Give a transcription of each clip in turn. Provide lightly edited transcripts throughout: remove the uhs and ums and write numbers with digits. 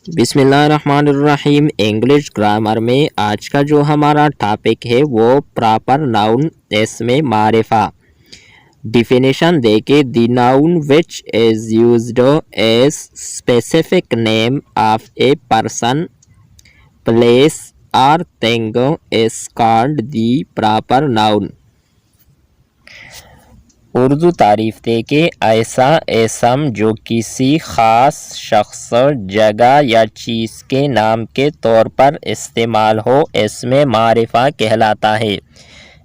بسم اللہ الرحمن الرحیم۔ انگلش گرامر میں آج کا جو ہمارا ٹاپک ہے وہ پراپر ناؤن اسم معرفہ۔ ڈیفینیشن دیکھے، the noun which is used as specific name of a person, place اور thing is called the proper noun. Urdu تعریف دے کے ایسا اسم جو کسی خاص شخص، جگہ یا چیز کے نام کے طور پر استعمال ہو اسم معرفہ کہلاتا ہے۔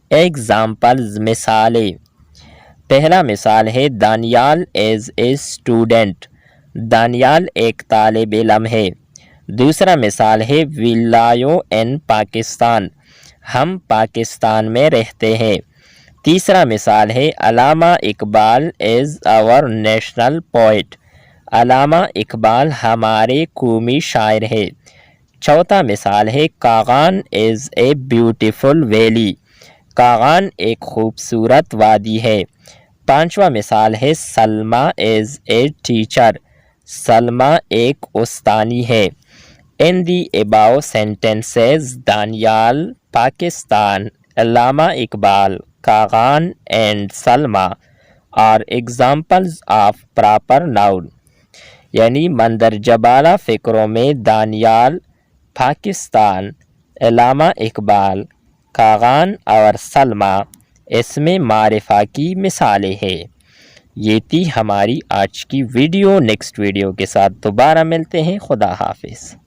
ایگزامپلز، مثالیں۔ پہلا مثال ہے دانیال از اے اسٹوڈنٹ، دانیال ایک طالب علم ہے۔ دوسرا مثال ہے وی لیو ان پاکستان، ہم پاکستان میں رہتے ہیں۔ تیسرا مثال ہے Allama Iqbal is our national poet, Allama Iqbal ہمارے قومی شاعر ہے۔ چوتھا مثال ہے Kaghan is a beautiful valley, Kaghan ایک خوبصورت وادی ہے۔ پانچواں مثال ہے Salma is a teacher, Salma ایک استانی ہے۔ In the above sentences Daniyal, Pakistan, Allama Iqbal, Kaghan and Salma are examples of proper noun, یعنی مندرجہ بالا فقروں میں دانیال، پاکستان، علامہ اقبال، کاغان اور سلمیٰ اسم معرفہ کی مثالیں ہیں۔ یہ تھی ہماری آج کی ویڈیو۔ نیکسٹ ویڈیو کے ساتھ دوبارہ ملتے ہیں۔ خدا حافظ۔